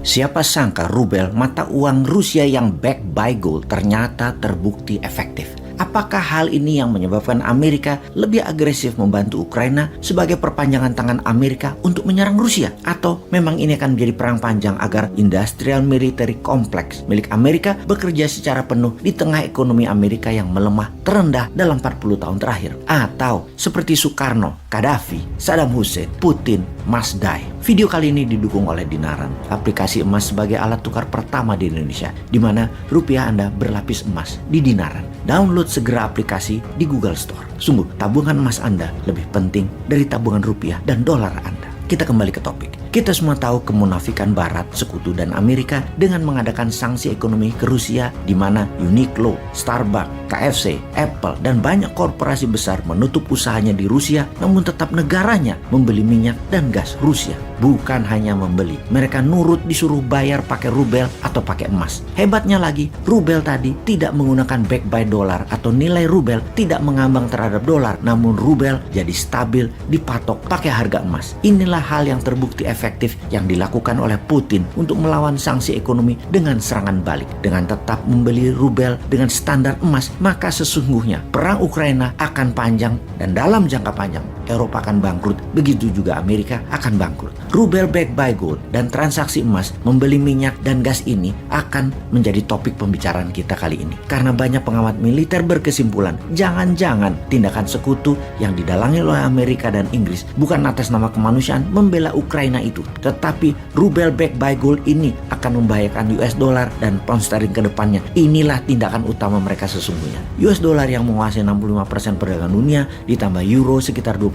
Siapa sangka rubel, mata uang Rusia yang backed by gold, ternyata terbukti efektif. Apakah hal ini yang menyebabkan Amerika lebih agresif membantu Ukraina sebagai perpanjangan tangan Amerika untuk menyerang Rusia? Atau memang ini akan menjadi perang panjang agar industrial military complex milik Amerika bekerja secara penuh di tengah ekonomi Amerika yang melemah terendah dalam 40 tahun terakhir? Atau seperti Soekarno, Gaddafi, Saddam Hussein, Putin, must die. Video kali ini didukung oleh Dinaran, aplikasi emas sebagai alat tukar pertama di Indonesia, di mana rupiah Anda berlapis emas di Dinaran. Download segera aplikasi di Google Store. Sungguh, tabungan emas Anda lebih penting dari tabungan rupiah dan dolar Anda. Kita kembali ke topik. Kita semua tahu kemunafikan Barat, Sekutu, dan Amerika dengan mengadakan sanksi ekonomi ke Rusia, di mana Uniqlo, Starbucks, KFC, Apple, dan banyak korporasi besar menutup usahanya di Rusia, namun tetap negaranya membeli minyak dan gas Rusia. Bukan hanya membeli, mereka nurut disuruh bayar pakai rubel atau pakai emas. Hebatnya lagi, rubel tadi tidak menggunakan back by dolar atau nilai rubel tidak mengambang terhadap dolar, namun rubel jadi stabil dipatok pakai harga emas. Inilah hal yang terbukti efektif yang dilakukan oleh Putin untuk melawan sanksi ekonomi dengan serangan balik. Dengan tetap membeli rubel dengan standar emas, maka sesungguhnya perang Ukraina akan panjang dan dalam jangka panjang Eropa akan bangkrut, begitu juga Amerika akan bangkrut. Rubel backed by gold dan transaksi emas membeli minyak dan gas ini akan menjadi topik pembicaraan kita kali ini. Karena banyak pengamat militer berkesimpulan, jangan-jangan tindakan sekutu yang didalangi oleh Amerika dan Inggris bukan atas nama kemanusiaan membela Ukraina itu, tetapi rubel backed by gold ini akan membahayakan US dollar dan pound sterling ke depannya. Inilah tindakan utama mereka sesungguhnya. US dollar yang menguasai 65% perdagangan dunia ditambah euro sekitar 22%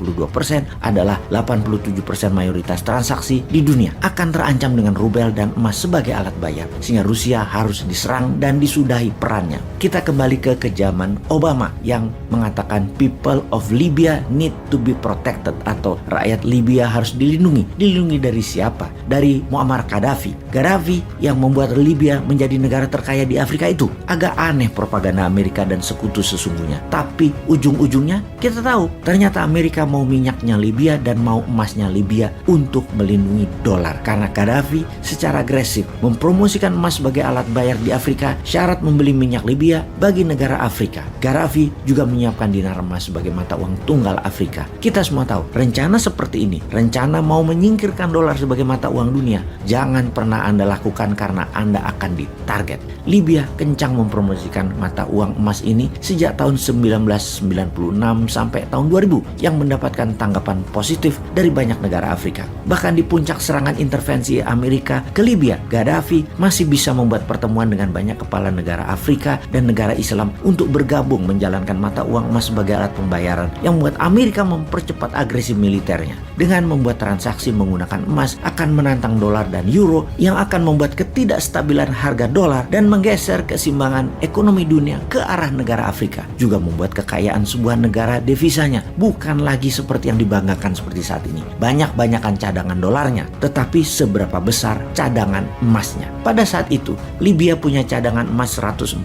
adalah 87% mayoritas transaksi di dunia akan terancam dengan rubel dan emas sebagai alat bayar, sehingga Rusia harus diserang dan disudahi perannya. Kita kembali ke zaman Obama yang mengatakan people of Libya need to be protected, atau rakyat Libya harus dilindungi. Dilindungi dari siapa? Dari Muammar Gaddafi. Gaddafi yang membuat Libya menjadi negara terkaya di Afrika itu. Agak aneh propaganda Amerika dan sekutu sesungguhnya. Tapi ujung-ujungnya kita tahu ternyata Amerika mau minyaknya Libya dan mau emasnya Libya untuk melindungi dolar. Karena Gaddafi secara agresif mempromosikan emas sebagai alat bayar di Afrika, syarat membeli minyak Libya bagi negara Afrika. Gaddafi juga menyiapkan dinar emas sebagai mata uang tunggal Afrika. Kita semua tahu rencana seperti ini, rencana mau menyingkirkan dolar sebagai mata uang dunia, jangan pernah Anda lakukan karena Anda akan ditarget. Libya kencang mempromosikan mata uang emas ini sejak tahun 1996 sampai tahun 2000 yang mendapatkan tanggapan positif dari banyak negara Afrika. Bahkan di puncak serangan intervensi Amerika ke Libya, Gaddafi masih bisa membuat pertemuan dengan banyak kepala negara Afrika dan negara Islam untuk bergabung menjalankan mata uang emas sebagai alat pembayaran yang membuat Amerika mempercepat agresi militernya. Dengan membuat transaksi menggunakan emas akan menantang dolar dan euro yang akan membuat ketidakstabilan harga dolar dan menggeser keseimbangan ekonomi dunia ke arah negara Afrika. Juga membuat kekayaan sebuah negara devisanya bukan lagi seperti yang dibanggakan seperti saat ini. Banyak-banyakan cadangan dolarnya, tetapi seberapa besar cadangan emasnya. Pada saat itu, Libya punya cadangan emas 144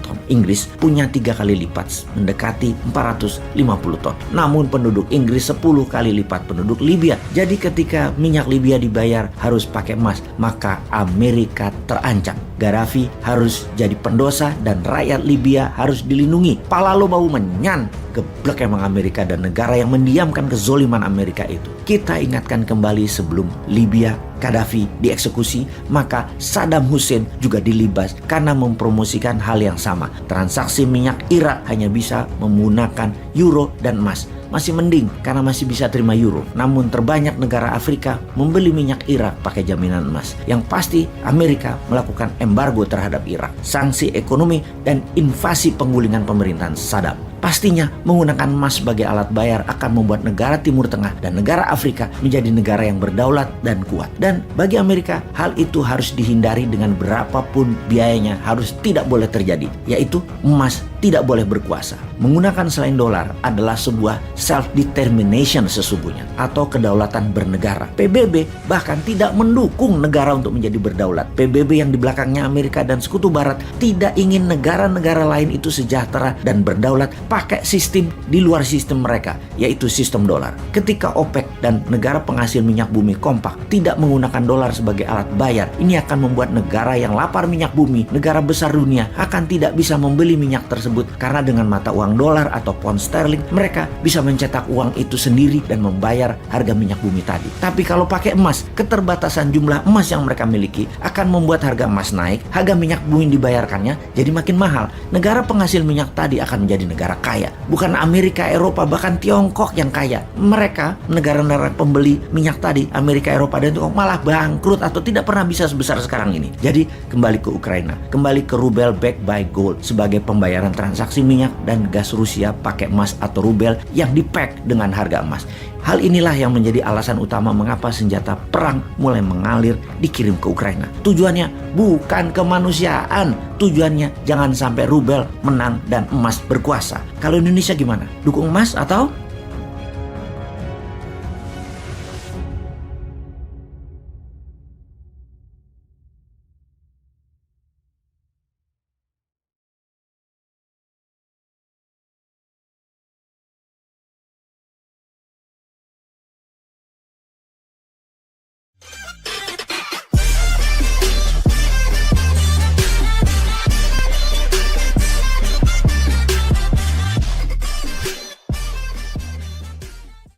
ton. Inggris punya 3 kali lipat, mendekati 450 ton. Namun penduduk Inggris 10 kali lipat penduduk Libya. Jadi ketika minyak Libya dibayar harus pakai emas, maka Amerika terancam. Gaddafi harus jadi pendosa dan rakyat Libya harus dilindungi. Pala lo bau menyan. Geblek emang Amerika dan negara yang mendiamkan kezoliman Amerika itu. Kita ingatkan kembali sebelum Libya Gaddafi dieksekusi, maka Saddam Hussein juga dilibas karena mempromosikan hal yang sama. Transaksi minyak Irak hanya bisa menggunakan euro dan emas. Masih mending karena masih bisa terima euro. Namun terbanyak negara Afrika membeli minyak Irak pakai jaminan emas. Yang pasti Amerika melakukan embargo terhadap Irak, sanksi ekonomi dan invasi penggulingan pemerintahan Saddam. Pastinya menggunakan emas sebagai alat bayar akan membuat negara Timur Tengah dan negara Afrika menjadi negara yang berdaulat dan kuat. Dan bagi Amerika, hal itu harus dihindari dengan berapapun biayanya, harus tidak boleh terjadi, yaitu emas tidak boleh berkuasa. Menggunakan selain dolar adalah sebuah self-determination sesungguhnya, atau kedaulatan bernegara. PBB bahkan tidak mendukung negara untuk menjadi berdaulat. PBB yang di belakangnya Amerika dan Sekutu Barat tidak ingin negara-negara lain itu sejahtera dan berdaulat pakai sistem di luar sistem mereka, yaitu sistem dolar. Ketika OPEC dan negara penghasil minyak bumi kompak tidak menggunakan dolar sebagai alat bayar, ini akan membuat negara yang lapar minyak bumi, negara besar dunia, akan tidak bisa membeli minyak tersebut karena dengan mata uang dolar atau pound sterling mereka bisa mencetak uang itu sendiri dan membayar harga minyak bumi tadi. Tapi kalau pakai emas, keterbatasan jumlah emas yang mereka miliki akan membuat harga emas naik, harga minyak bumi dibayarkannya jadi makin mahal. Negara penghasil minyak tadi akan menjadi negara kaya, bukan Amerika, Eropa, bahkan Tiongkok yang kaya. Mereka, negara-negara pembeli minyak tadi, Amerika, Eropa, dan Tiongkok malah bangkrut atau tidak pernah bisa sebesar sekarang ini. Jadi kembali ke Ukraina, kembali ke rubel backed by gold sebagai pembayaran transaksi minyak dan gas Rusia pakai emas atau rubel yang dipack dengan harga emas. Hal inilah yang menjadi alasan utama mengapa senjata perang mulai mengalir dikirim ke Ukraina. Tujuannya bukan kemanusiaan, tujuannya jangan sampai rubel menang dan emas berkuasa. Kalau Indonesia gimana? Dukung emas atau